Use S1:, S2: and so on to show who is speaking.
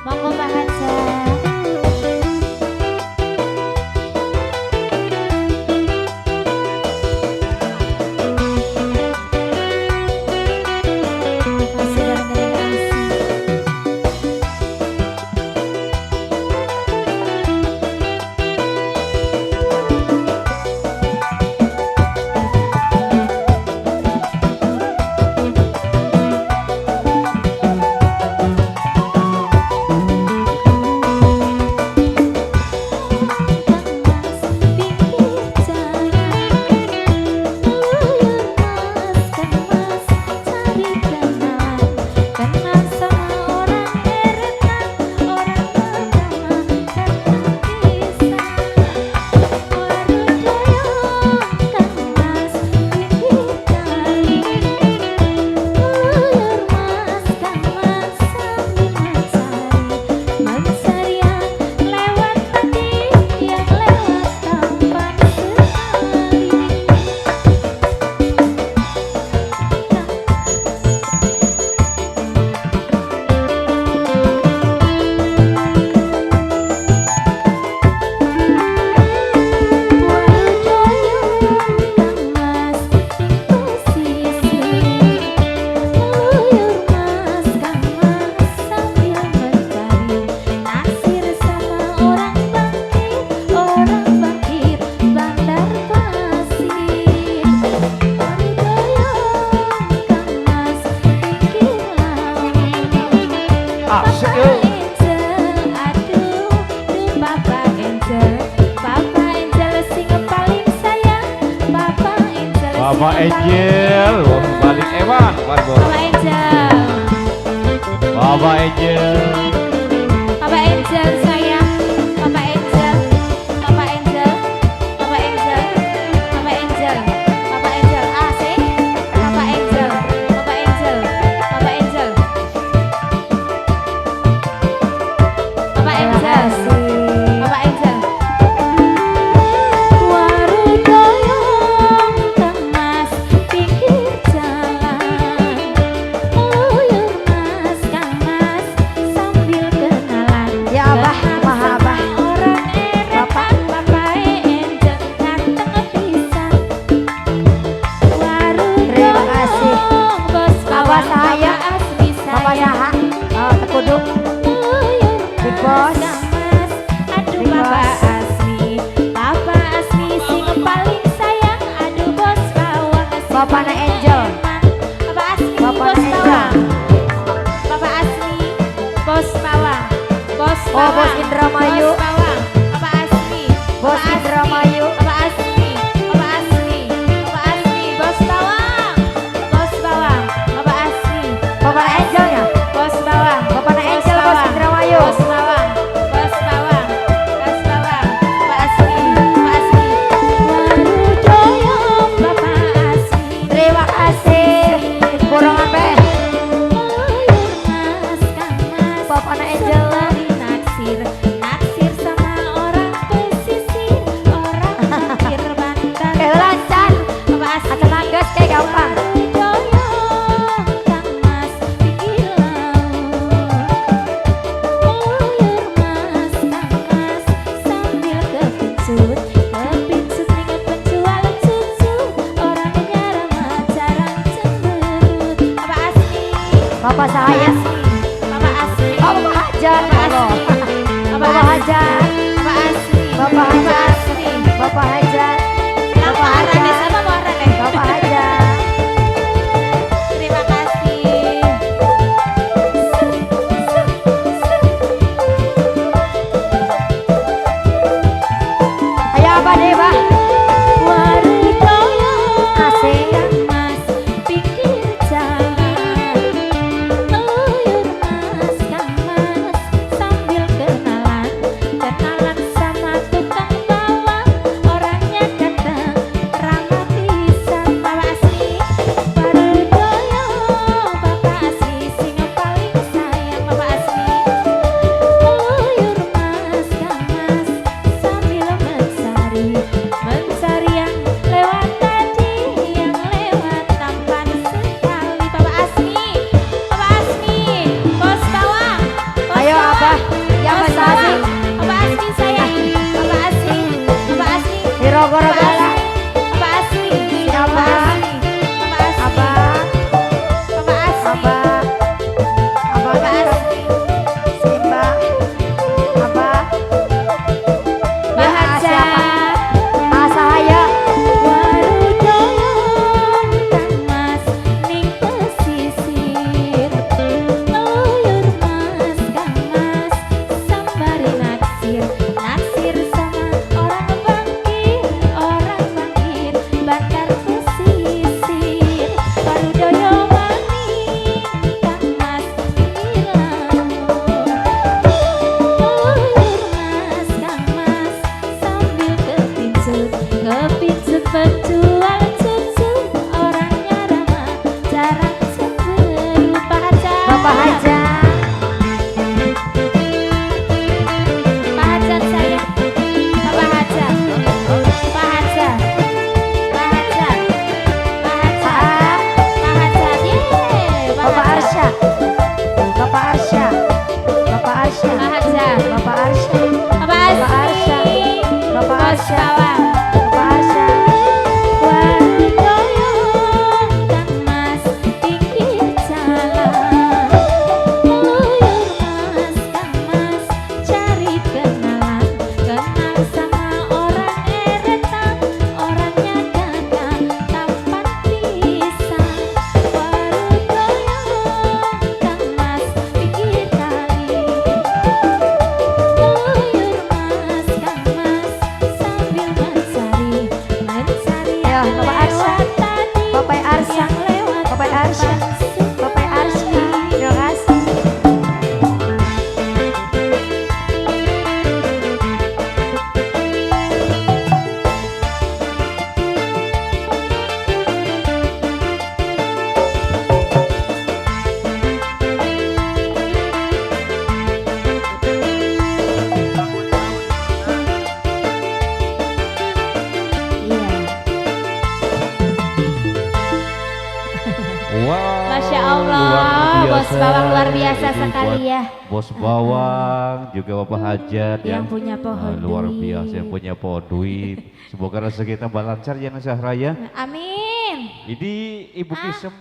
S1: Monggo Pak Haja.
S2: Bapak Angel, balik Ewan,
S1: Bapak Angel.
S2: Bapak Angel.
S1: Bapak Angel sayang. Bapak Angel. Bapak Angel. Bapak Angel. Bapak Angel. Bapak Angel. Asik. Bapak Angel. Bapak Angel. Bapak Angel. Bapak Angel. Bapak Angel.
S3: Bapak Angel,
S1: Bapak Asmi,
S3: Bapak
S1: bos
S3: Angel.
S1: bawang. Bapak Asmi, bos bawang, bos
S3: oh
S1: bawang,
S3: Bos Indramayu,
S1: bos bawang. Bapak Asmi,
S3: Bos
S1: Bapak Asmi,
S3: Indramayu,
S1: Bapak Asmi, Bapak Asmi, Bapak Asmi, bos bawang, bos bawang, Bapak Asmi,
S3: Bapak Angelnya,
S1: bos bawang,
S3: Bapak
S1: bos
S3: Angel, Bos
S1: bawang,
S3: Indramayu.
S1: bos bawang, bos bawang, bos bawang, Bapak Asmi, Bapak Asmi. Baru doyong Bapak Asmi.
S3: Terima kasih. Kurang apa? Bapak Angel.
S1: Naksir, naksir sama orang pesisir, orang parkir bandar.
S3: Lancar.
S1: Bapak Asmi.
S3: Atau nanggas kayak gampang.
S1: Doyong Kang Mas pinggir laut. Luyur Mas Kang Mas sambil kepincut, kepincut ingat penjual cucu, orangnya ramah jarang cemberut. Bapak Asmi.
S3: Bapak saya.
S1: Bapak Asmi.
S3: Oh Bapak Hajar.
S1: Bapak Asmi.
S3: Bapak Hajar.
S1: Bapak Asmi.
S3: Bapak Hajar.
S1: Asmi.
S3: Bapak Hajar.
S1: Bapak Hajar. Sama Moran deh.
S3: Bapak Hajar.
S1: Terima kasih.
S3: Ayo apa deh, Pak?
S1: Warung doyong
S3: Asik.
S1: Mas pinggir jalan. Luyur Mas Kang Mas sambil kenalan, kenalan sama tukang bawang, orang
S3: Arsya.
S1: Bawang.
S3: Bapak Arsya.
S1: Warikaya Kang Mas pikir jalan Luyur Mas Kang Mas cari kenalan Kenal sama orang eretan Orangnya gagah tampan pisan Warikaya Kang Mas pikir kali Luyur Mas Kang Mas sambil mencari
S3: Ya, Bapak Arsya.
S1: lewat tadi
S3: Bapak Arsya.
S1: yang lewat
S3: Bapak Arsya. Bapak Arsya. Terima kasih. Iya.
S2: Wow,
S1: Masya Allah,
S2: luar
S1: Bos Bawang luar biasa
S2: Ini
S1: sekali
S2: buat
S1: ya.
S2: Bos Bawang, juga Bapak Hajat
S1: Yang punya pohon
S2: luar
S1: duit.
S2: biasa, yang punya pohon duit. Semoga rezeki tambah lancar ya Nasah Raya.
S1: Amin.
S2: Ini Ibu
S1: Ah.
S2: Kisem